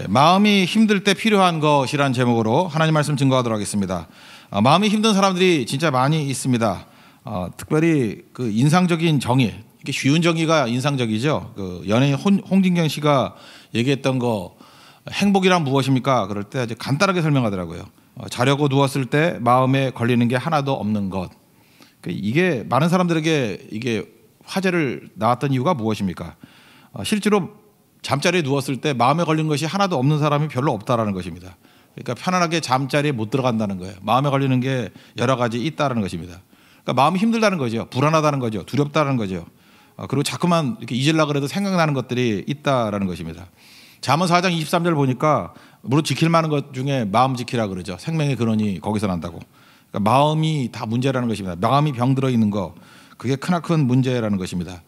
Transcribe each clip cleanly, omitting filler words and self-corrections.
마음이 힘들 때 필요한 것이란 제목으로 하나님 말씀 증거하도록 하겠습니다. 마음이 힘든 사람들이 진짜 많이 있습니다. 특별히 그 인상적인 정의, 이게 쉬운 정의가 인상적이죠. 그 연예인 홍진경 씨가 얘기했던 거, 행복이란 무엇입니까? 그럴 때 아주 간단하게 설명하더라고요. 자려고 누웠을 때 마음에 걸리는 게 하나도 없는 것. 이게 많은 사람들에게 이게 화제를 낳았던 이유가 무엇입니까? 실제로 잠자리에 누웠을 때 마음에 걸린 것이 하나도 없는 사람이 별로 없다라는 것입니다. 그러니까 편안하게 잠자리에 못 들어간다는 거예요. 마음에 걸리는 게 여러 가지 있다라는 것입니다. 그러니까 마음이 힘들다는 거죠. 불안하다는 거죠. 두렵다는 거죠. 그리고 자꾸만 이렇게 잊으려고 해도 생각나는 것들이 있다라는 것입니다. 잠언 4장 23절 보니까 물론 지킬 만한 것 중에 마음 지키라 그러죠. 생명의 근원이 거기서 난다고. 그러니까 마음이 다 문제라는 것입니다. 마음이 병들어 있는 거, 그게 크나큰 문제라는 것입니다.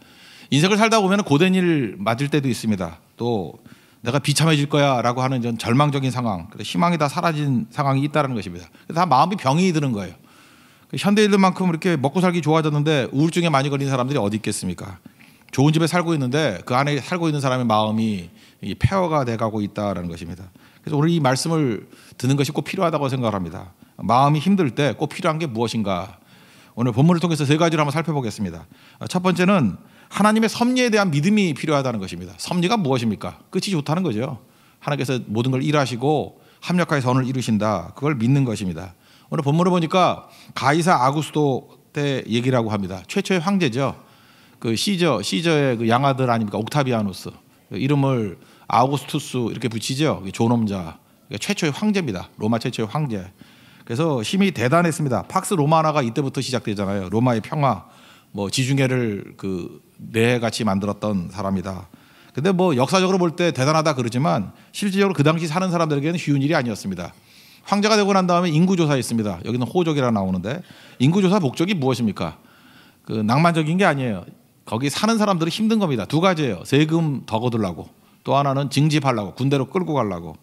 인생을 살다 보면 고된 일 맞을 때도 있습니다. 또 내가 비참해질 거야 라고 하는 전 절망적인 상황, 희망이 다 사라진 상황이 있다는 것입니다. 다 마음이 병이 드는 거예요. 현대인들만큼 이렇게 먹고 살기 좋아졌는데 우울증에 많이 걸린 사람들이 어디 있겠습니까? 좋은 집에 살고 있는데 그 안에 살고 있는 사람의 마음이 폐허가 돼가고 있다는 것입니다. 그래서 오늘 이 말씀을 듣는 것이 꼭 필요하다고 생각합니다. 마음이 힘들 때 꼭 필요한 게 무엇인가? 오늘 본문을 통해서 세 가지를 한번 살펴보겠습니다. 첫 번째는 하나님의 섭리에 대한 믿음이 필요하다는 것입니다. 섭리가 무엇입니까? 끝이 좋다는 거죠. 하나님께서 모든 걸 일하시고 합력하여 선을 이루신다. 그걸 믿는 것입니다. 오늘 본문을 보니까 가이사 아구스도 때 얘기라고 합니다. 최초의 황제죠. 그 시저의 그 양아들 아닙니까? 옥타비아누스. 이름을 아우구스투스 이렇게 붙이죠. 존엄자. 최초의 황제입니다. 로마 최초의 황제. 그래서 힘이 대단했습니다. 팍스 로마나가 이때부터 시작되잖아요. 로마의 평화, 뭐 지중해를 그 내같이 만들었던 사람이다. 근데 뭐 역사적으로 볼 때 대단하다 그러지만 실질적으로 그 당시 사는 사람들에게는 쉬운 일이 아니었습니다. 황제가 되고 난 다음에 인구조사했습니다. 여기는 호족이라 나오는데 인구조사 목적이 무엇입니까? 그 낭만적인 게 아니에요. 거기 사는 사람들은 힘든 겁니다. 두 가지예요. 세금 더 거두려고, 또 하나는 징집하려고, 군대로 끌고 가려고.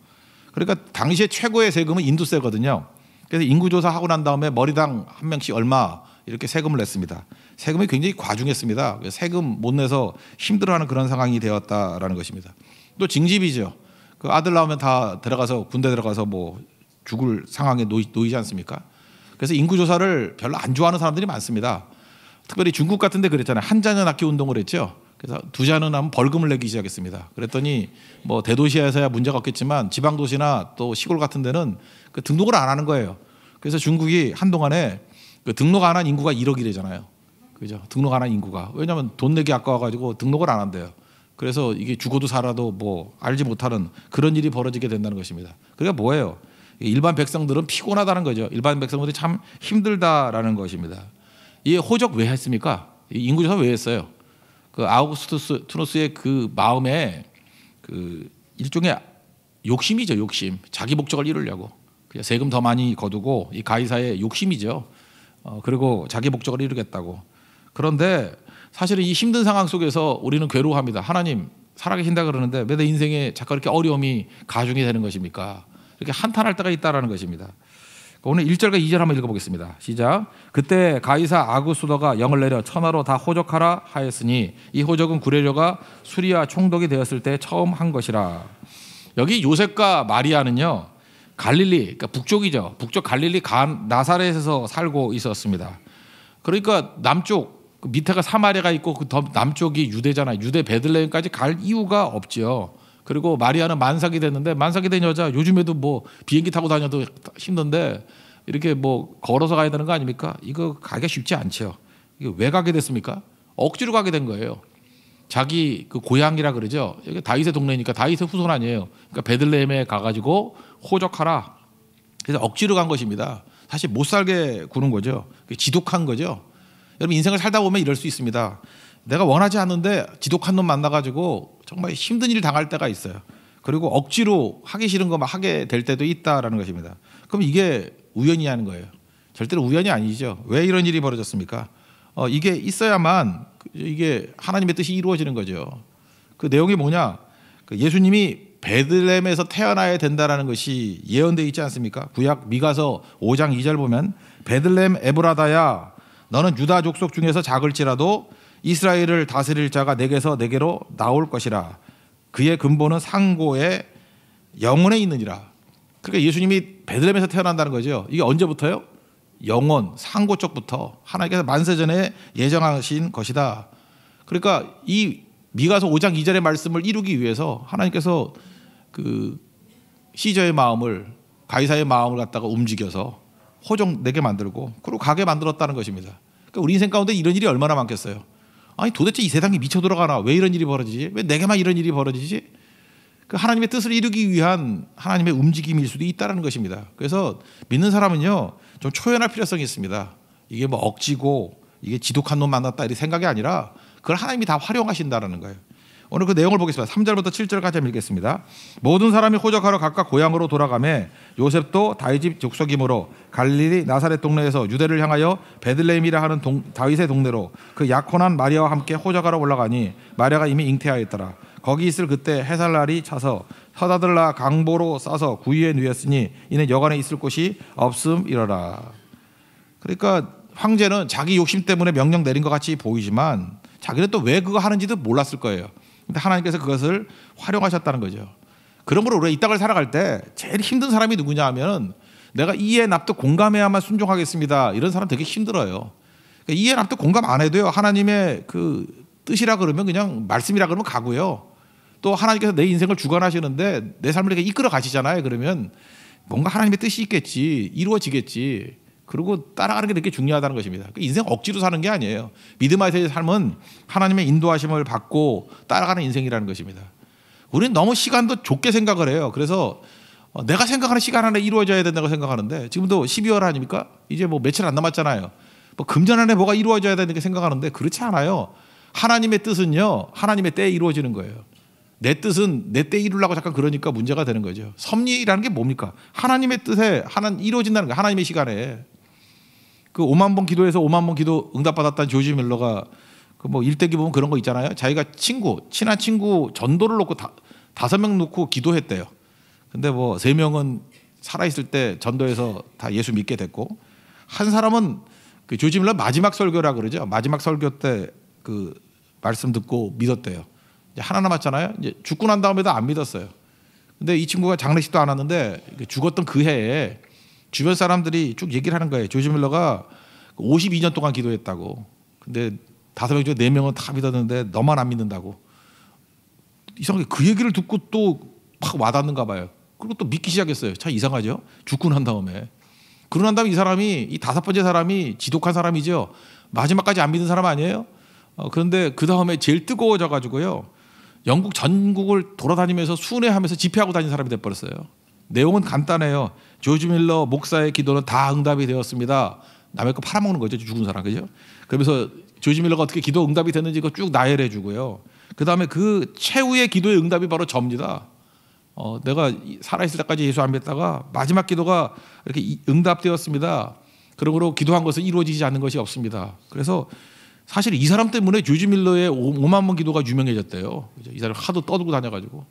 그러니까 당시에 최고의 세금은 인두세거든요. 그래서 인구조사하고 난 다음에 머리당 한 명씩 얼마 이렇게 세금을 냈습니다. 세금이 굉장히 과중했습니다. 세금 못 내서 힘들어하는 그런 상황이 되었다라는 것입니다. 또 징집이죠. 그 아들 나오면 다 들어가서 군대 들어가서 뭐 죽을 상황에 놓이지 않습니까? 그래서 인구조사를 별로 안 좋아하는 사람들이 많습니다. 특별히 중국 같은 데 그랬잖아요. 한 자녀 낳기 운동을 했죠. 그래서 두 자녀 낳으면 벌금을 내기 시작했습니다. 그랬더니 뭐 대도시에서야 문제가 없겠지만 지방도시나 또 시골 같은 데는 그 등록을 안 하는 거예요. 그래서 중국이 한동안에 그 등록 안 한 인구가 1억이래잖아요. 그죠? 등록 안 한 인구가. 왜냐하면 돈 내기 아까워가지고 등록을 안 한대요. 그래서 이게 죽어도 살아도 뭐 알지 못하는 그런 일이 벌어지게 된다는 것입니다. 그러니까 뭐예요? 일반 백성들은 피곤하다는 거죠. 일반 백성들이 참 힘들다라는 것입니다. 이 호적 왜 했습니까? 인구조사 왜 했어요? 그 아우구스투스의 그 마음에 그 일종의 욕심이죠. 욕심. 자기 목적을 이루려고. 그냥 세금 더 많이 거두고 이 가이사의 욕심이죠. 그리고 자기 목적을 이루겠다고. 그런데 사실은 이 힘든 상황 속에서 우리는 괴로워합니다. 하나님 살아계신다 그러는데 왜 내 인생에 자꾸 이렇게 어려움이 가중이 되는 것입니까? 이렇게 한탄할 때가 있다라는 것입니다. 오늘 1절과 2절 한번 읽어보겠습니다. 시작. 그때 가이사 아구스도가 영을 내려 천하로 다 호적하라 하였으니 이 호적은 구레려가 수리와 총독이 되었을 때 처음 한 것이라. 여기 요셉과 마리아는요, 갈릴리, 그러니까 북쪽이죠. 북쪽 갈릴리 나사렛에서 살고 있었습니다. 그러니까 남쪽 밑에가 사마리아가 있고 그 더 남쪽이 유대잖아요. 유대 베들레헴까지 갈 이유가 없지요. 그리고 마리아는 만삭이 됐는데, 만삭이 된 여자 요즘에도 뭐 비행기 타고 다녀도 힘든데 이렇게 뭐 걸어서 가야 되는 거 아닙니까? 이거 가기가 쉽지 않죠. 이게 왜 가게 됐습니까? 억지로 가게 된 거예요. 자기 그 고향이라 그러죠. 여기 다윗의 동네니까 다윗의 후손 아니에요. 그러니까 베들레헴에 가가지고 호적하라. 그래서 억지로 간 것입니다. 사실 못 살게 구는 거죠. 지독한 거죠. 여러분 인생을 살다 보면 이럴 수 있습니다. 내가 원하지 않는데 지독한 놈 만나가지고 정말 힘든 일 당할 때가 있어요. 그리고 억지로 하기 싫은 거 막 하게 될 때도 있다라는 것입니다. 그럼 이게 우연이냐는 거예요. 절대로 우연이 아니죠. 왜 이런 일이 벌어졌습니까? 이게 있어야만 이게 하나님의 뜻이 이루어지는 거죠. 그 내용이 뭐냐? 그 예수님이 베들레헴에서 태어나야 된다라는 것이 예언되어 있지 않습니까? 구약 미가서 5장 2절 보면 베들레헴 에브라다야 너는 유다 족속 중에서 작을지라도 이스라엘을 다스릴 자가 내게서 내게로 나올 것이라. 그의 근본은 상고에 영원에 있느니라. 그러니까 예수님이 베들레헴에서 태어난다는 거죠. 이게 언제부터요? 영원 상고 쪽부터 하나님께서 만세전에 예정하신 것이다. 그러니까 이 미가서 5장 2절의 말씀을 이루기 위해서 하나님께서 그 시저의 마음을 가이사의 마음을 갖다가 움직여서 호정내게 만들고 그리고 가게 만들었다는 것입니다. 그러니까 우리 인생 가운데 이런 일이 얼마나 많겠어요. 아니 도대체 이 세상이 미쳐 돌아가나? 왜 이런 일이 벌어지지? 왜 내게만 이런 일이 벌어지지? 그 하나님의 뜻을 이루기 위한 하나님의 움직임일 수도 있다는 것입니다. 그래서 믿는 사람은요 좀 초연할 필요성이 있습니다. 이게 뭐 억지고 이게 지독한 놈 만났다 이런 생각이 아니라 그걸 하나님이 다 활용하신다는 거예요. 오늘 그 내용을 보겠습니다. 3절부터 7절까지 읽겠습니다. 모든 사람이 호적하러 각각 고향으로 돌아가매 요셉도 다윗집 족속이므로 갈릴리 나사렛 동네에서 유대를 향하여 베들레헴이라 하는 다윗의 동네로 그 약혼한 마리아와 함께 호적하러 올라가니 마리아가 이미 잉태하였더라. 거기 있을 그때 해살날이 차서 서다들라 강보로 싸서 구유에 누였으니 이는 여관에 있을 곳이 없음이러라. 그러니까 황제는 자기 욕심 때문에 명령 내린 것 같이 보이지만 자기는 또 왜 그거 하는지도 몰랐을 거예요. 근데 하나님께서 그것을 활용하셨다는 거죠. 그러므로 우리가 이 땅을 살아갈 때 제일 힘든 사람이 누구냐 하면 내가 이해 납득 공감해야만 순종하겠습니다. 이런 사람 되게 힘들어요. 그러니까 이해 납득 공감 안 해도요. 하나님의 그 뜻이라 그러면 그냥 말씀이라 그러면 가고요. 또 하나님께서 내 인생을 주관하시는데 내 삶을 이렇게 이끌어 가시잖아요. 그러면 뭔가 하나님의 뜻이 있겠지. 이루어지겠지. 그리고 따라가는 게 되게 중요하다는 것입니다. 인생 억지로 사는 게 아니에요. 믿음 안에서의 삶은 하나님의 인도하심을 받고 따라가는 인생이라는 것입니다. 우리는 너무 시간도 좁게 생각을 해요. 그래서 내가 생각하는 시간 안에 이루어져야 된다고 생각하는데 지금도 12월 아닙니까? 이제 뭐 며칠 안 남았잖아요. 뭐 금전 안에 뭐가 이루어져야 되는 게 생각하는데 그렇지 않아요. 하나님의 뜻은요. 하나님의 때에 이루어지는 거예요. 내 뜻은 내 때 이루려고 잠깐 그러니까 문제가 되는 거죠. 섭리라는 게 뭡니까? 하나님의 뜻에 이루어진다는 거예요. 하나님의 시간에. 그 5만 번 기도해서 5만 번 기도 응답받았다는 조지 밀러가 그 뭐 일대기 보면 그런 거 있잖아요. 자기가 친한 친구 전도를 놓고 5명 놓고 기도했대요. 근데 뭐 3명은 살아있을 때 전도해서 다 예수 믿게 됐고 한 사람은 그 조지 밀러 마지막 설교라 그러죠. 마지막 설교 때 그 말씀 듣고 믿었대요. 이제 하나 남았잖아요. 이제 죽고 난 다음에도 안 믿었어요. 근데 이 친구가 장례식도 안 왔는데 죽었던 그 해에 주변 사람들이 쭉 얘기를 하는 거예요. 조지 밀러가 52년 동안 기도했다고. 근데 5명 중에 4명은 다 믿었는데 너만 안 믿는다고. 이상하게 그 얘기를 듣고 또 막 와닿는가 봐요. 그리고 또 믿기 시작했어요. 참 이상하죠. 죽고 난 다음에. 그러고 난 다음에 이 사람이 이 5번째 사람이 지독한 사람이죠. 마지막까지 안 믿는 사람 아니에요? 그런데 그 다음에 제일 뜨거워져 가지고요. 영국 전국을 돌아다니면서 순회하면서 집회하고 다니는 사람이 돼버렸어요. 내용은 간단해요. 조지 밀러 목사의 기도는 다 응답이 되었습니다. 남의 거 팔아먹는 거죠. 죽은 사람. 그죠? 그러면서 조지 밀러가 어떻게 기도 응답이 됐는지 그거 쭉 나열해 주고요. 그 다음에 그 최후의 기도의 응답이 바로 접니다. 내가 살아있을 때까지 예수 안 믿다가 마지막 기도가 이렇게 응답되었습니다. 그러므로 기도한 것은 이루어지지 않는 것이 없습니다. 그래서 사실 이 사람 때문에 조지 밀러의 5만 번 기도가 유명해졌대요. 이 사람 하도 떠들고 다녀가지고.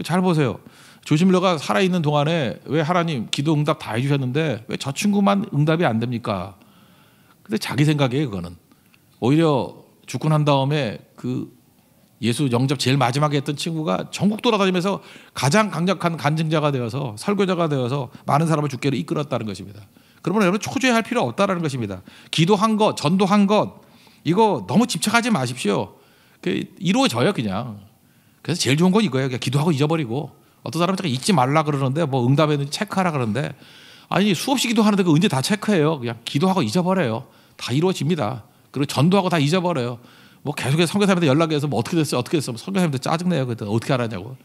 잘 보세요. 조지 밀러가 살아있는 동안에 왜 하나님 기도 응답 다 해주셨는데 왜 저 친구만 응답이 안 됩니까? 근데 자기 생각이에요. 그거는. 오히려 죽고 난 다음에 그 예수 영접 제일 마지막에 했던 친구가 전국 돌아다니면서 가장 강력한 간증자가 되어서 설교자가 되어서 많은 사람을 주께로 이끌었다는 것입니다. 그러면 여러분 초조해할 필요 없다는 것입니다. 기도한 것, 전도한 것 이거 너무 집착하지 마십시오. 이루어져요 그냥. 그래서 제일 좋은 건 이거예요. 그냥 기도하고 잊어버리고. 어떤 사람은 잊지 말라 그러는데 뭐 응답했는지 체크하라 그러는데 아니 수없이 기도하는데 그 언제 다 체크해요. 그냥 기도하고 잊어버려요. 다 이루어집니다. 그리고 전도하고 다 잊어버려요. 뭐 계속해서 선교사님한테 연락해서 뭐 어떻게 됐어 선교사님한테 짜증내요. 그때 어떻게 알았냐고.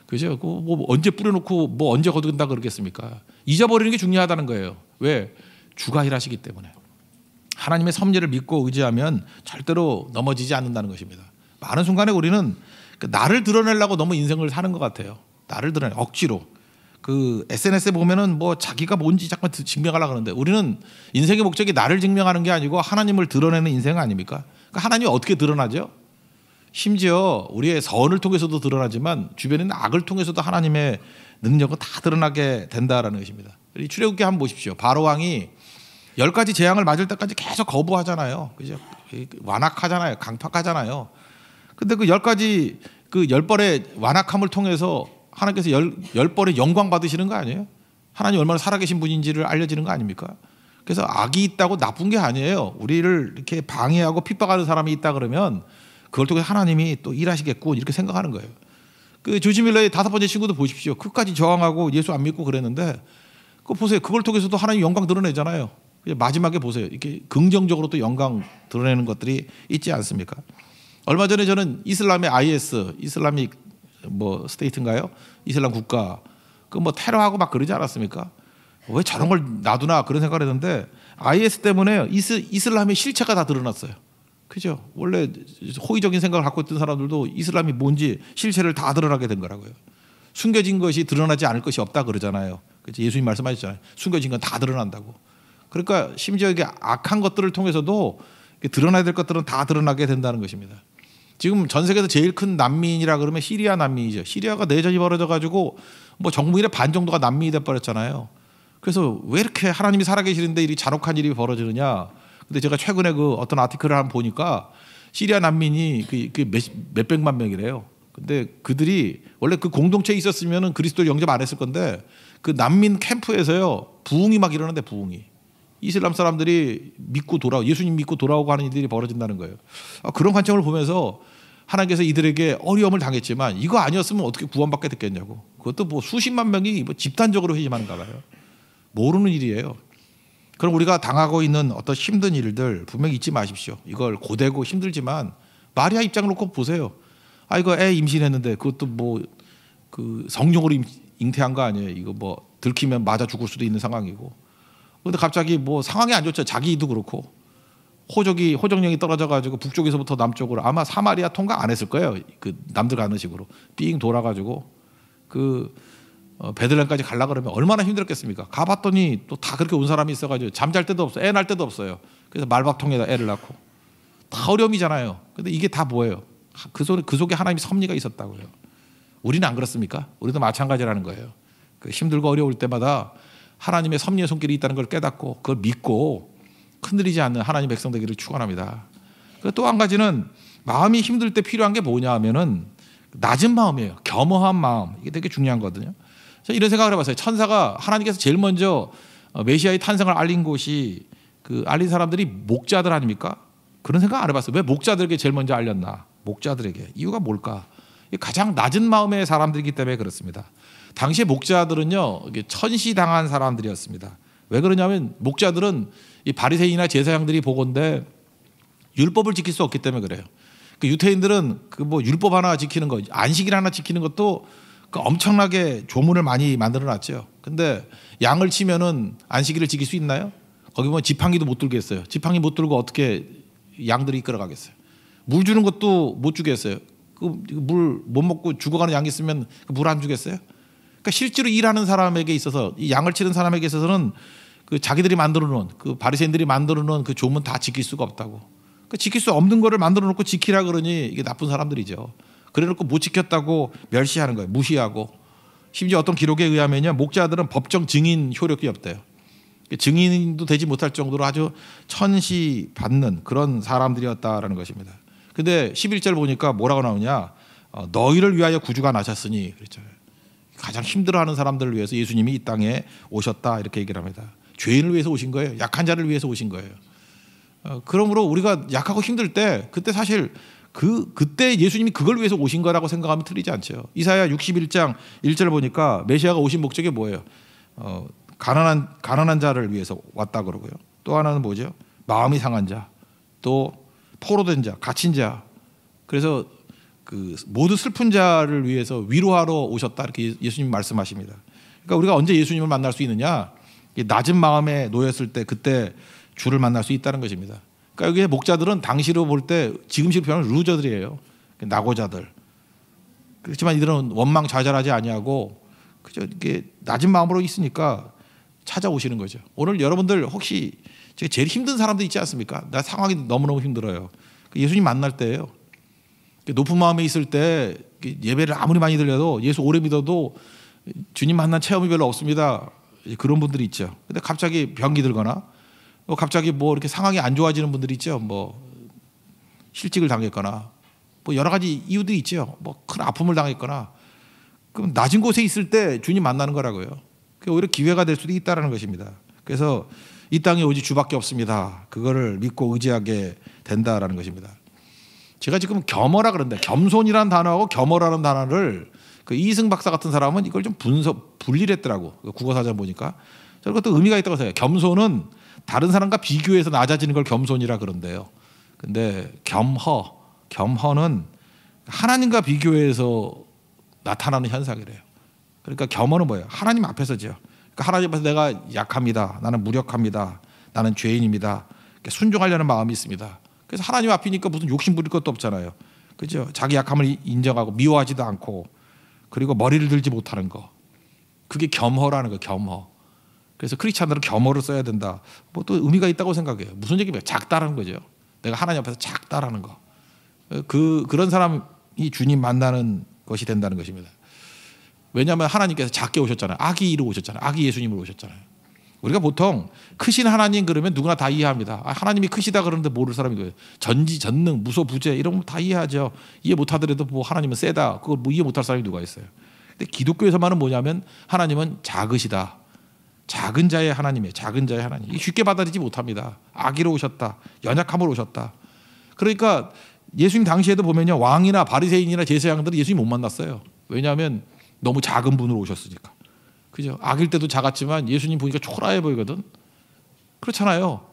그죠? 뭐 언제 뿌려놓고 뭐 언제 거둔다 그러겠습니까? 잊어버리는 게 중요하다는 거예요. 왜? 주가 일하시기 때문에. 하나님의 섭리를 믿고 의지하면 절대로 넘어지지 않는다는 것입니다. 많은 순간에 우리는 나를 드러내려고 너무 인생을 사는 것 같아요. 나를 드러내 억지로. 그 SNS에 보면은 뭐 자기가 뭔지 잠깐 증명하려고 하는데 우리는 인생의 목적이 나를 증명하는 게 아니고 하나님을 드러내는 인생 아닙니까? 그러니까 하나님이 어떻게 드러나죠? 심지어 우리의 선을 통해서도 드러나지만 주변에 있는 악을 통해서도 하나님의 능력은 다 드러나게 된다라는 것입니다. 이 출애굽기 한번 보십시오. 바로 왕이 10가지 재앙을 맞을 때까지 계속 거부하잖아요. 그죠? 완악하잖아요. 강팍하잖아요. 근데 그 10가지 그 10번의 완악함을 통해서 하나님께서 열 번의 영광 받으시는 거 아니에요? 하나님 얼마나 살아계신 분인지를 알려지는 거 아닙니까? 그래서 악이 있다고 나쁜 게 아니에요. 우리를 이렇게 방해하고 핍박하는 사람이 있다 그러면 그걸 통해 하나님이 또 일하시겠군 이렇게 생각하는 거예요. 그 조지 밀러의 5번째 친구도 보십시오. 끝까지 저항하고 예수 안 믿고 그랬는데 그거 보세요. 그걸 통해서도 하나님 영광 드러내잖아요. 마지막에 보세요. 이렇게 긍정적으로 또 영광 드러내는 것들이 있지 않습니까? 얼마 전에 저는 이슬람의 IS, 이슬람ik 뭐 스테이트인가요? 이슬람 국가 그 뭐 테러하고 막 그러지 않았습니까? 왜 저런 걸 놔두나 그런 생각을 했는데 IS 때문에 이슬람의 실체가 다 드러났어요. 그죠? 원래 호의적인 생각을 갖고 있던 사람들도 이슬람이 뭔지 실체를 다 드러나게 된 거라고요. 숨겨진 것이 드러나지 않을 것이 없다 그러잖아요. 그렇죠? 예수님 말씀하셨잖아요. 숨겨진 건 다 드러난다고. 그러니까 심지어 이게 악한 것들을 통해서도 드러나야 될 것들은 다 드러나게 된다는 것입니다. 지금 전 세계에서 제일 큰 난민이라 그러면 시리아 난민이죠. 시리아가 내전이 벌어져 가지고 뭐 정부인의 반 정도가 난민이 돼 버렸잖아요. 그래서 왜 이렇게 하나님이 살아계시는데 이 잔혹한 일이 벌어지느냐. 근데 제가 최근에 그 어떤 아티클을 한번 보니까 시리아 난민이 몇백만 명이래요. 근데 그들이 원래 그 공동체에 있었으면은 그리스도를 영접 안 했을 건데 그 난민 캠프에서요 부흥이 막 일어나는데 부흥이 이슬람 사람들이 예수님 믿고 돌아오고 하는 일들이 벌어진다는 거예요. 그런 관점을 보면서 하나님께서 이들에게 어려움을 당했지만 이거 아니었으면 어떻게 구원받게 됐겠냐고. 그것도 뭐 수십만 명이 뭐 집단적으로 회심하는가 봐요. 모르는 일이에요. 그럼 우리가 당하고 있는 어떤 힘든 일들 분명히 잊지 마십시오. 이걸 고되고 힘들지만 마리아 입장을 놓고 보세요. 이거 애 임신했는데 그것도 뭐 그 성령으로 잉태한 거 아니에요. 이거 뭐 들키면 맞아 죽을 수도 있는 상황이고. 근데 갑자기 뭐 상황이 안 좋죠. 자기도 그렇고 호적령이 떨어져 가지고 북쪽에서부터 남쪽으로 아마 사마리아 통과 안 했을 거예요. 그 남들 가는 식으로 삥 돌아가지고 그 베들레헴까지 가려 그러면 얼마나 힘들었겠습니까? 가봤더니 또 다 그렇게 온 사람이 있어가지고 잠잘 때도 없어, 애 낳을 때도 없어요. 그래서 말밥통에다 애를 낳고 다 어려움이잖아요. 근데 이게 다 뭐예요? 그 속에 하나님의 섭리가 있었다고요. 우리는 안 그렇습니까? 우리도 마찬가지라는 거예요. 그 힘들고 어려울 때마다 하나님의 섭리의 손길이 있다는 걸 깨닫고 그걸 믿고 흔들리지 않는 하나님 백성 되기를 축원합니다. 또 한 가지는 마음이 힘들 때 필요한 게 뭐냐 하면은 낮은 마음이에요. 겸허한 마음. 이게 되게 중요한 거거든요. 이런 생각을 해봤어요. 천사가 하나님께서 제일 먼저 메시아의 탄생을 알린 곳이 그 알린 사람들이 목자들 아닙니까? 그런 생각 안 해봤어요. 왜 목자들에게 제일 먼저 알렸나? 목자들에게. 이유가 뭘까? 가장 낮은 마음의 사람들이기 때문에 그렇습니다. 당시에 목자들은요 천시당한 사람들이었습니다. 왜 그러냐면 목자들은 이 바리새인이나 제사장들이 보건대 율법을 지킬 수 없기 때문에 그래요. 그 유태인들은 그 뭐 율법 하나 지키는 거, 안식일 하나 지키는 것도 그 엄청나게 조문을 많이 만들어놨죠. 근데 양을 치면은 안식일을 지킬 수 있나요? 거기 보면 지팡이도 못 들겠어요. 지팡이 못 들고 어떻게 양들이 이끌어가겠어요? 물 주는 것도 못 주겠어요. 그 물 못 먹고 죽어가는 양이 있으면 물 안 주겠어요? 그러니까 실제로 일하는 사람에게 있어서 이 양을 치는 사람에게 있어서는 그 자기들이 만들어 놓은 그 바리새인들이 만들어 놓은 그 조문 다 지킬 수가 없다고. 그러니까 지킬 수 없는 거를 만들어 놓고 지키라 그러니 이게 나쁜 사람들이죠. 그래 놓고 못 지켰다고 멸시하는 거예요. 무시하고. 심지어 어떤 기록에 의하면요 목자들은 법정 증인 효력이 없대요. 증인도 되지 못할 정도로 아주 천시받는 그런 사람들이었다라는 것입니다. 근데 11절 보니까 뭐라고 나오냐? 너희를 위하여 구주가 나셨으니 그렇죠. 가장 힘들어하는 사람들을 위해서 예수님이 이 땅에 오셨다 이렇게 얘기를 합니다. 죄인을 위해서 오신 거예요. 약한 자를 위해서 오신 거예요. 그러므로 우리가 약하고 힘들 때 그때 사실 그때 예수님이 그걸 위해서 오신 거라고 생각하면 틀리지 않죠. 이사야 61장 1절 보니까 메시아가 오신 목적이 뭐예요? 가난한 자를 위해서 왔다 그러고요. 또 하나는 뭐죠? 마음이 상한 자, 또 포로된 자, 갇힌 자. 그래서 그 모두 슬픈 자를 위해서 위로하러 오셨다 이렇게 예수님 말씀하십니다. 그러니까 우리가 언제 예수님을 만날 수 있느냐? 낮은 마음에 놓였을 때 그때 주를 만날 수 있다는 것입니다. 그러니까 여기에 목자들은 당시로 볼 때 지금식으로 표현하면 루저들이에요. 낙오자들. 그렇지만 이들은 원망좌절하지 아니하고 그저 이렇게 낮은 마음으로 있으니까 찾아오시는 거죠. 오늘 여러분들 혹시 제일 힘든 사람들 있지 않습니까? 나 상황이 너무너무 힘들어요. 예수님 만날 때예요. 높은 마음에 있을 때 예배를 아무리 많이 들려도 예수 오래 믿어도 주님 만난 체험이 별로 없습니다. 그런 분들이 있죠. 근데 갑자기 병이 들거나 갑자기 뭐 이렇게 상황이 안 좋아지는 분들이 있죠. 뭐 실직을 당했거나 뭐 여러 가지 이유들이 있죠. 뭐 큰 아픔을 당했거나 그럼 낮은 곳에 있을 때 주님 만나는 거라고요. 그게 오히려 기회가 될 수도 있다는 것입니다. 그래서 이 땅에 오직 주밖에 없습니다. 그거를 믿고 의지하게 된다라는 것입니다. 제가 지금 겸허라 그러는데 겸손이라는 단어하고 겸허라는 단어를 그 이승 박사 같은 사람은 이걸 좀 분리를 했더라고. 국어사전 보니까. 저는 그것도 의미가 있다고 생각해요. 겸손은 다른 사람과 비교해서 낮아지는 걸 겸손이라 그런데요. 근데 겸허는 하나님과 비교해서 나타나는 현상이래요. 그러니까 겸허는 뭐예요? 하나님 앞에서죠. 그러니까 하나님 앞에서 내가 약합니다. 나는 무력합니다. 나는 죄인입니다. 순종하려는 마음이 있습니다. 그래서 하나님 앞이니까 무슨 욕심 부릴 것도 없잖아요. 그죠? 자기 약함을 인정하고 미워하지도 않고 그리고 머리를 들지 못하는 거. 그게 겸허라는 거, 겸허. 그래서 크리스찬들은 겸허를 써야 된다. 뭐 또 의미가 있다고 생각해요. 무슨 얘기예요? 작다라는 거죠. 내가 하나님 앞에서 작다라는 거. 그런 사람이 주님 만나는 것이 된다는 것입니다. 왜냐하면 하나님께서 작게 오셨잖아요. 아기로 오셨잖아요. 아기 예수님으로 오셨잖아요. 우리가 보통 크신 하나님 그러면 누구나 다 이해합니다. 하나님이 크시다 그러는데 모를 사람이 누구예요? 전지, 전능, 무소, 부재 이런 거 다 이해하죠. 이해 못하더라도 뭐 하나님은 세다. 그걸 뭐 이해 못할 사람이 누가 있어요? 근데 기독교에서만은 뭐냐면 하나님은 작으시다. 작은 자의 하나님이에요. 작은 자의 하나님. 이게 쉽게 받아들이지 못합니다. 아기로 오셨다. 연약함으로 오셨다. 그러니까 예수님 당시에도 보면요. 왕이나 바리새인이나 제사장들은 예수님 못 만났어요. 왜냐하면 너무 작은 분으로 오셨으니까. 그죠? 아기일 때도 작았지만 예수님 보니까 초라해 보이거든. 그렇잖아요.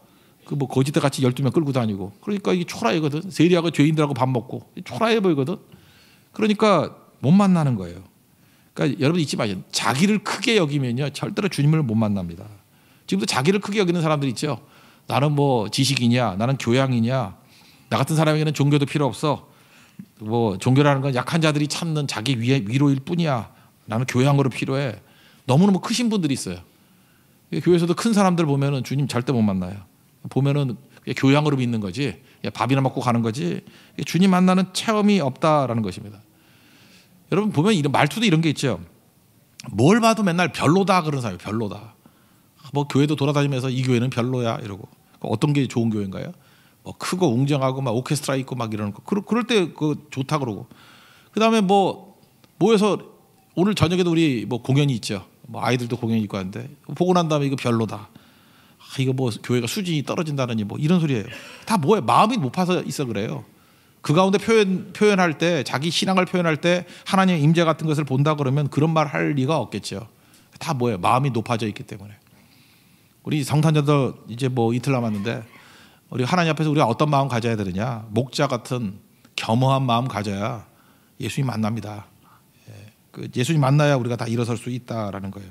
그 뭐 거지들 같이 12명 끌고 다니고. 그러니까 이게 초라해거든. 세리하고 죄인들하고 밥 먹고 초라해 보이거든. 그러니까 못 만나는 거예요. 그러니까 여러분 잊지 마세요. 자기를 크게 여기면요 절대로 주님을 못 만납니다. 지금도 자기를 크게 여기는 사람들 있죠. 나는 뭐 지식이냐, 나는 교양이냐, 나 같은 사람에게는 종교도 필요 없어. 뭐 종교라는 건 약한 자들이 찾는 자기 위로일 뿐이야. 나는 교양으로 필요해. 너무너무 크신 분들이 있어요. 교회에서도 큰 사람들 보면은 주님 절대 못 만나요. 보면은 교양으로 믿는 거지, 밥이나 먹고 가는 거지. 주님 만나는 체험이 없다라는 것입니다. 여러분 보면 이런 말투도 이런 게 있죠. 뭘 봐도 맨날 별로다 그런 사람이 별로다. 뭐 교회도 돌아다니면서 이 교회는 별로야 이러고. 어떤 게 좋은 교회인가요? 뭐 크고 웅장하고 막 오케스트라 있고 막 이러는 거. 그럴 때 그 좋다 그러고. 그다음에 뭐 모여서 오늘 저녁에도 우리 뭐 공연이 있죠. 뭐 아이들도 공연이 있고 하는데 보고 난 다음에 이거 별로다. 이거 뭐 교회가 수준이 떨어진다느니 뭐 이런 소리예요. 다 뭐예요? 마음이 못 파서 있어 그래요. 그 가운데 표현할 때 자기 신앙을 표현할 때 하나님의 임재 같은 것을 본다 그러면 그런 말 할 리가 없겠죠. 다 뭐예요? 마음이 높아져 있기 때문에. 우리 성탄절도 이제 뭐 이틀 남았는데 우리 하나님 앞에서 우리가 어떤 마음 가져야 되느냐? 목자 같은 겸허한 마음 가져야 예수님 만납니다. 예수님 만나야 우리가 다 일어설 수 있다라는 거예요.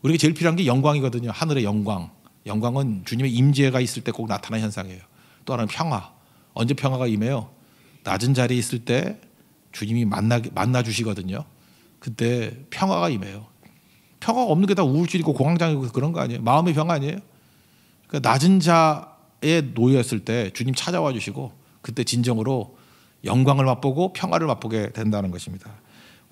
우리가 제일 필요한 게 영광이거든요. 하늘의 영광. 영광은 주님의 임재가 있을 때 꼭 나타나는 현상이에요. 또 하나는 평화. 언제 평화가 임해요? 낮은 자리에 있을 때 주님이 만나 주시거든요. 그때 평화가 임해요. 평화가 없는 게 다 우울증이고 공황장애고 그런 거 아니에요? 마음의 평화 아니에요? 그러니까 낮은 자에 놓였을 때 주님 찾아와 주시고 그때 진정으로 영광을 맛보고 평화를 맛보게 된다는 것입니다.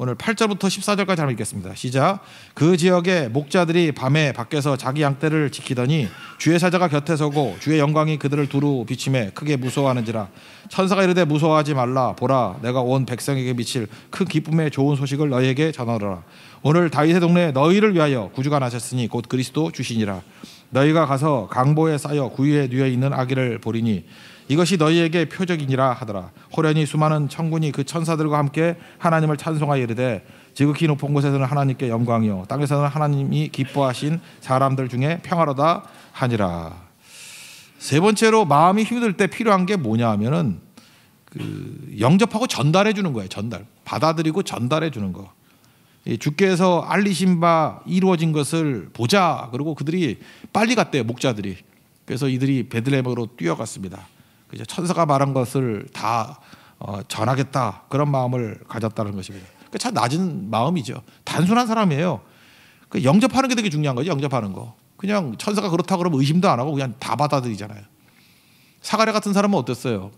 오늘 8절부터 14절까지 한번 읽겠습니다. 시작. 그 지역의 목자들이 밤에 밖에서 자기 양떼를 지키더니 주의 사자가 곁에 서고 주의 영광이 그들을 두루 비침에 크게 무서워하는지라. 천사가 이르되 무서워하지 말라. 보라 내가 온 백성에게 미칠 큰 기쁨의 좋은 소식을 너희에게 전하노라. 오늘 다윗의 동네에 너희를 위하여 구주가 나셨으니 곧 그리스도 주시니라. 너희가 가서 강보에 쌓여 구유에 누워 있는 아기를 보리니 이것이 너희에게 표적이니라 하더라. 호련히 수많은 천군이 그 천사들과 함께 하나님을 찬송하여 이르되 지극히 높은 곳에서는 하나님께 영광이요 땅에서는 하나님이 기뻐하신 사람들 중에 평화로다 하니라. 세 번째로 마음이 힘들 때 필요한 게 뭐냐 하면은 영접하고 전달해 주는 거예요. 받아들이고 전달해 주는 거. 주께서 알리신 바 이루어진 것을 보자. 그리고 그들이 빨리 갔대요. 목자들이. 그래서 이들이 베들레헴으로 뛰어갔습니다. 천사가 말한 것을 다 전하겠다. 그런 마음을 가졌다는 것입니다. 참 낮은 마음이죠. 단순한 사람이에요. 영접하는 게 되게 중요한 거죠. 영접하는 거. 그냥 천사가 그렇다 그러면 의심도 안 하고 그냥 다 받아들이잖아요. 사가랴 같은 사람은 어땠어요?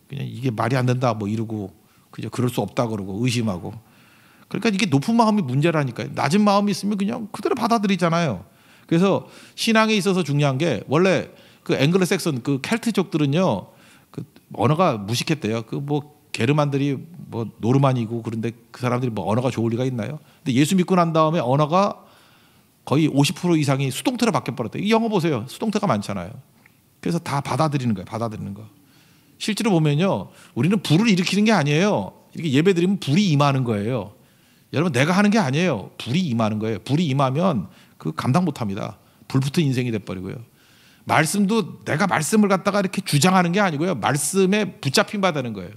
그냥 이게 말이 안 된다 뭐 이러고 그냥 그럴 수 없다 그러고 의심하고. 그러니까 이게 높은 마음이 문제라니까요. 낮은 마음이 있으면 그냥 그대로 받아들이잖아요. 그래서 신앙에 있어서 중요한 게 원래 그 앵글로색슨 그 켈트족들은요 그 언어가 무식했대요. 그 뭐 게르만들이 뭐 노르만이고 그런데 그 사람들이 뭐 언어가 좋을 리가 있나요? 근데 예수 믿고 난 다음에 언어가 거의 50% 이상이 수동태로 바뀌어버렸대요. 이 영어 보세요. 수동태가 많잖아요. 그래서 다 받아들이는 거예요. 받아들이는 거. 실제로 보면요, 우리는 불을 일으키는 게 아니에요. 이렇게 예배 드리면 불이 임하는 거예요. 여러분, 내가 하는 게 아니에요. 불이 임하는 거예요. 불이 임하면 그 감당 못합니다. 불붙은 인생이 돼버리고요. 말씀도 내가 말씀을 갖다가 이렇게 주장하는 게 아니고요. 말씀에 붙잡힌 바 되는 거예요.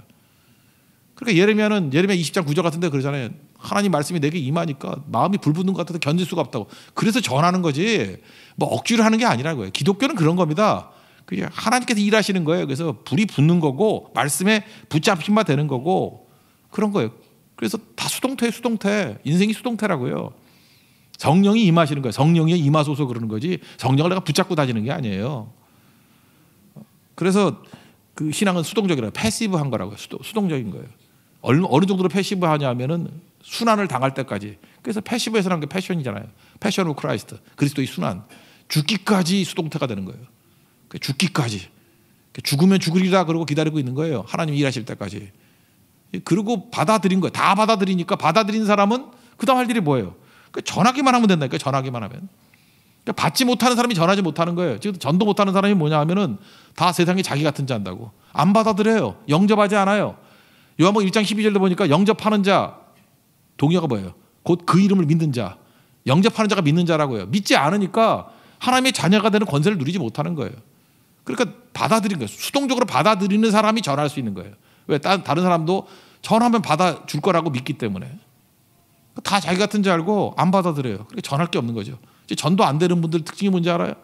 그러니까 예레미야 20장 9절 같은데 그러잖아요. 하나님 말씀이 내게 임하니까 마음이 불붙는 것 같아서 견딜 수가 없다고. 그래서 전하는 거지 뭐 억지로 하는 게 아니라는 거예요. 기독교는 그런 겁니다. 그냥 하나님께서 일하시는 거예요. 그래서 불이 붙는 거고 말씀에 붙잡힌 바 되는 거고 그런 거예요. 그래서 다 수동태. 인생이 수동태라고요. 성령이 임하시는 거예요. 성령이 임하소서 그러는 거지 성령을 내가 붙잡고 다니는 게 아니에요. 그래서 그 신앙은 수동적이라고 패시브한 거라고요. 수동적인 거예요. 어느 정도로 패시브하냐면은 순환을 당할 때까지. 그래서 패시브에서는 게 패션이잖아요. 패션 오브 크라이스트. 그리스도의 순환. 죽기까지 수동태가 되는 거예요. 죽기까지. 죽으면 죽으리라 그러고 기다리고 있는 거예요. 하나님이 일하실 때까지. 그리고 받아들인 거예요. 다 받아들이니까 받아들인 사람은 그 다음 할 일이 뭐예요? 전하기만 하면 된다니까요. 전하기만 하면. 받지 못하는 사람이 전하지 못하는 거예요. 지금 전도 못하는 사람이 뭐냐 하면은 다 세상에 자기 같은 자 한다고. 안 받아들여요. 영접하지 않아요. 요한복음 1장 12절도 보니까 영접하는 자, 동의어가 뭐예요? 곧 그 이름을 믿는 자. 영접하는 자가 믿는 자라고요. 믿지 않으니까 하나님의 자녀가 되는 권세를 누리지 못하는 거예요. 그러니까 받아들인 거예요. 수동적으로 받아들이는 사람이 전할 수 있는 거예요. 왜? 다른 사람도 전하면 받아줄 거라고 믿기 때문에. 다 자기 같은 줄 알고 안 받아들여요. 그러니까 전할 게 없는 거죠. 전도 안 되는 분들 특징이 뭔지 알아요?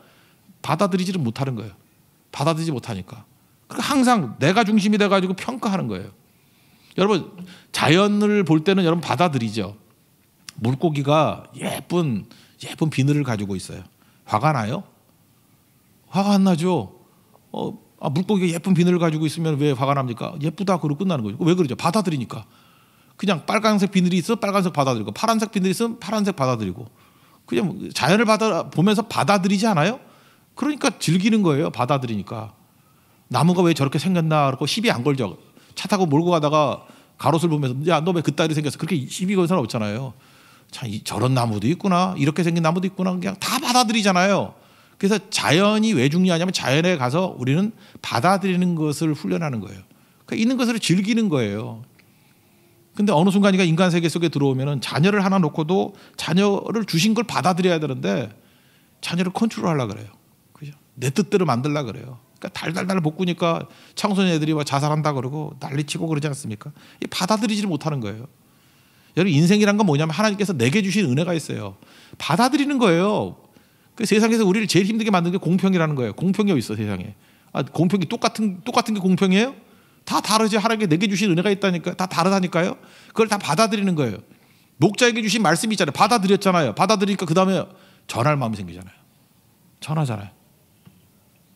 받아들이지를 못하는 거예요. 받아들이지 못하니까. 그러니까 항상 내가 중심이 돼가지고 평가하는 거예요. 여러분, 자연을 볼 때는 여러분 받아들이죠. 물고기가 예쁜 비늘을 가지고 있어요. 화가 나요? 화가 안 나죠. 물고기가 예쁜 비늘을 가지고 있으면 왜 화가 납니까? 예쁘다 그러고 끝나는 거죠. 왜 그러죠? 받아들이니까. 그냥 빨간색 비늘이 있어 빨간색 받아들이고 파란색 비늘이 있으면 파란색 받아들이고 그냥 자연을 보면서 받아들이지 않아요? 그러니까 즐기는 거예요. 받아들이니까. 나무가 왜 저렇게 생겼나 그러고 시비 안 걸죠. 차 타고 몰고 가다가 가로수를 보면서 야, 너 왜 그따위로 생겼어? 그렇게 시비 건 사람 없잖아요. 참 저런 나무도 있구나. 이렇게 생긴 나무도 있구나. 그냥 다 받아들이잖아요. 그래서 자연이 왜 중요하냐면 자연에 가서 우리는 받아들이는 것을 훈련하는 거예요. 그러니까 있는 것을 즐기는 거예요. 근데 어느 순간이가 인간 세계 속에 들어오면은 자녀를 하나 놓고도 자녀를 주신 걸 받아들여야 되는데 자녀를 컨트롤하려고 그래요. 그죠? 내 뜻대로 만들려고 그래요. 그러니까 달달달 볶으니까 청소년 애들이 막 자살한다 그러고 난리치고 그러지 않습니까? 받아들이지를 못하는 거예요. 여러분, 인생이란 건 뭐냐면 하나님께서 내게 주신 은혜가 있어요. 받아들이는 거예요. 그 세상에서 우리를 제일 힘들게 만든 게 공평이라는 거예요. 공평이 어디 있어 세상에? 공평이 똑같은 게 공평이에요? 다 다르지. 하나님께 내게 주신 은혜가 있다니까. 다 다르다니까요. 그걸 다 받아들이는 거예요. 목자에게 주신 말씀이 있잖아요. 받아들였잖아요. 받아들이니까 그 다음에 전할 마음이 생기잖아요. 전하잖아요.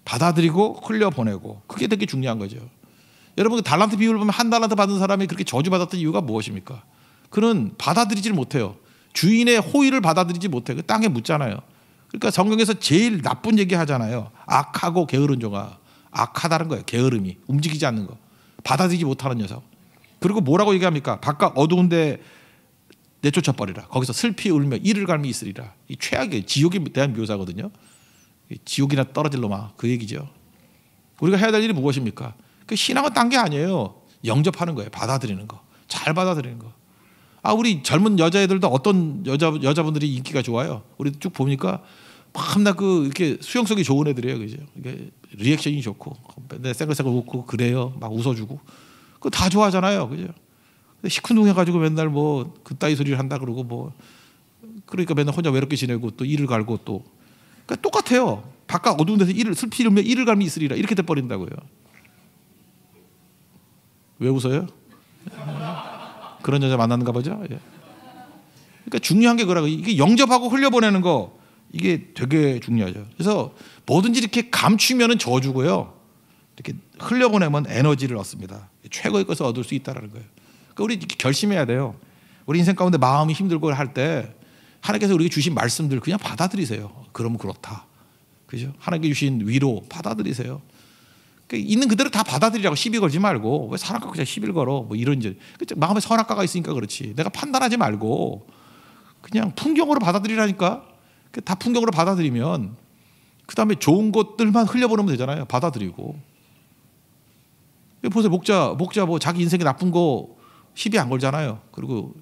받아들이고 흘려보내고. 그게 되게 중요한 거죠. 여러분, 그 달란트 비유를 보면 한 달란트 받은 사람이 그렇게 저주받았던 이유가 무엇입니까? 그는 받아들이지를 못해요. 주인의 호의를 받아들이지 못해요. 그 땅에 묻잖아요. 그러니까 성경에서 제일 나쁜 얘기 하잖아요. 악하고 게으른 종아. 악하다는 거예요. 게으름이. 움직이지 않는 거. 받아들이지 못하는 녀석. 그리고 뭐라고 얘기합니까? 바깥 어두운데 내쫓아버리라. 거기서 슬피 울며 이를 갈미 있으리라. 이 최악의 지옥에 대한 묘사거든요. 지옥이나 떨어질 놈아. 그 얘기죠. 우리가 해야 될 일이 무엇입니까? 그 신앙은 딴 게 아니에요. 영접하는 거예요. 받아들이는 거. 잘 받아들이는 거. 우리 젊은 여자애들도 어떤 여자분들이 인기가 좋아요. 우리 쭉 보니까 막나 이렇게 수용성이 좋은 애들이에요. 그죠? 이게 리액션이 좋고, 쌩글쌩글 웃고, 그래요. 막 웃어주고. 그거 다 좋아하잖아요. 그죠? 시큰둥해가지고 맨날 뭐, 그따위 소리를 한다 그러고 뭐. 그러니까 맨날 혼자 외롭게 지내고 또 이를 갈고 또. 그러니까 똑같아요. 바깥 어두운 데서 슬피 울며 이를 갈미 있으리라. 이렇게 돼버린다고요. 왜 웃어요? 그런 여자 만났는가 보죠? 예. 그러니까 중요한 게 그거라고. 이게 영접하고 흘려보내는 거. 이게 되게 중요하죠. 그래서 뭐든지 이렇게 감추면은 저주고요. 이렇게 흘려보내면 에너지를 얻습니다. 최고의 것을 얻을 수 있다는 거예요. 그러니까 우리 이렇게 결심해야 돼요. 우리 인생 가운데 마음이 힘들고 할 때 하나님께서 우리에게 주신 말씀들 그냥 받아들이세요. 그러면 그렇다. 그죠? 하나님께 주신 위로 받아들이세요. 그러니까 있는 그대로 다 받아들이라고. 시비 걸지 말고 왜 사람 갖고 그냥 시비를 걸어 뭐 이런 이제 마음에 선악과가 있으니까 그렇지. 내가 판단하지 말고 그냥 풍경으로 받아들이라니까. 다 풍경으로 받아들이면 그 다음에 좋은 것들만 흘려보내면 되잖아요. 받아들이고. 보세요. 목자 뭐 자기 인생에 나쁜 거 시비 안 걸잖아요. 그리고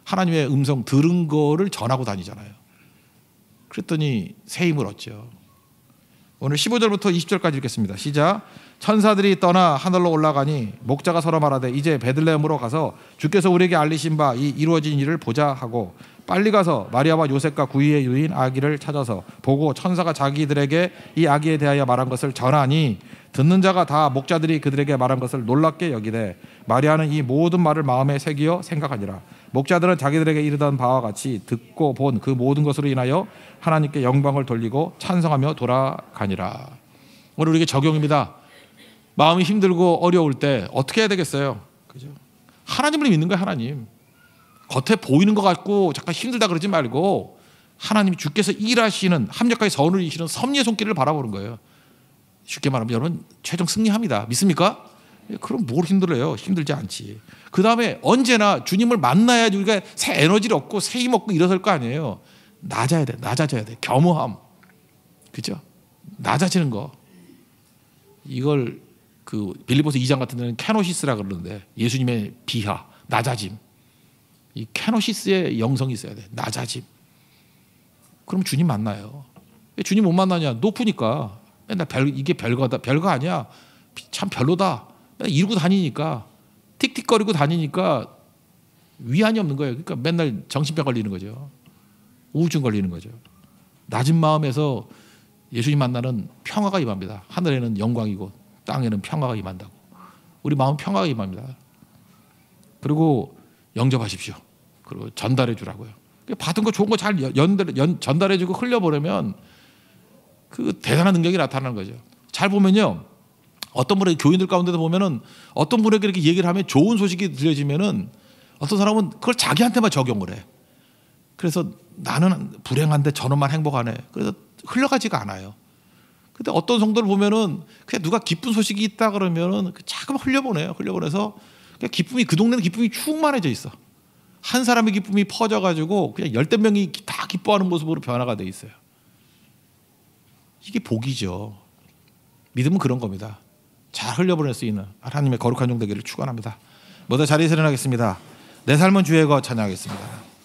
하나님의 음성 들은 거를 전하고 다니잖아요. 그랬더니 새 힘을 얻죠. 오늘 15절부터 20절까지 읽겠습니다. 시작. 천사들이 떠나 하늘로 올라가니 목자가 서로 말하되 이제 베들레헴으로 가서 주께서 우리에게 알리신 바 이 이루어진 일을 보자 하고 빨리 가서 마리아와 요셉과 구이의 유인 아기를 찾아서 보고 천사가 자기들에게 이 아기에 대하여 말한 것을 전하니 듣는 자가 다 목자들이 그들에게 말한 것을 놀랍게 여기되 마리아는 이 모든 말을 마음에 새기어 생각하니라. 목자들은 자기들에게 이르던 바와 같이 듣고 본 그 모든 것으로 인하여 하나님께 영광을 돌리고 찬송하며 돌아가니라. 오늘 우리에게 적용입니다. 마음이 힘들고 어려울 때 어떻게 해야 되겠어요? 그죠? 하나님을 믿는 거예요. 하나님. 겉에 보이는 것 같고 잠깐 힘들다 그러지 말고 하나님이 주께서 일하시는 합력하게 선을 이시는 섭리의 손길을 바라보는 거예요. 쉽게 말하면 여러분 최종 승리합니다. 믿습니까? 그럼 뭘 힘들어요? 힘들지 않지. 그 다음에 언제나 주님을 만나야지 우리가 새 에너지를 얻고 새 힘 얻고 일어설 거 아니에요. 낮아야 돼. 낮아져야 돼. 겸허함. 그죠? 낮아지는 거. 이걸 그 빌립보서 2장 같은 데는 캐노시스라 그러는데 예수님의 비하, 낮아짐. 이 캐노시스의 영성이 있어야 돼. 낮아짐. 그럼 주님 만나요. 왜 주님 못 만나냐? 높으니까. 맨날 이게 별거다. 별거 아니야. 참 별로다. 맨날 이러고 다니니까. 틱틱거리고 다니니까 위안이 없는 거예요. 그러니까 맨날 정신병 걸리는 거죠. 우울증 걸리는 거죠. 낮은 마음에서 예수님 만나는 평화가 임합니다. 하늘에는 영광이고 땅에는 평화가 임한다고. 우리 마음 평화가 임합니다. 그리고 영접하십시오. 그리고 전달해 주라고요. 받은 거 좋은 거 잘 전달해 주고 흘려보내면 그 대단한 능력이 나타나는 거죠. 잘 보면요. 어떤 분의 교인들 가운데도 보면은 어떤 분에게 이렇게 얘기를 하면 좋은 소식이 들려지면은 어떤 사람은 그걸 자기한테만 적용을 해. 그래서 나는 불행한데 저놈만 행복하네. 그래서 흘러가지가 않아요. 근데 어떤 성도를 보면은 그냥 누가 기쁜 소식이 있다 그러면은 자꾸만 흘려보내요. 흘려보내서 기쁨이 그 동네는 기쁨이 충만해져 있어. 한 사람의 기쁨이 퍼져가지고 그냥 열댓 명이 다 기뻐하는 모습으로 변화가 돼 있어요. 이게 복이죠. 믿음은 그런 겁니다. 잘 흘려보낼 수 있는 하나님의 거룩한 종 되기를 축원합니다. 모두 자리에서 일어나겠습니다. 내 삶은 주의 것 찬양하겠습니다.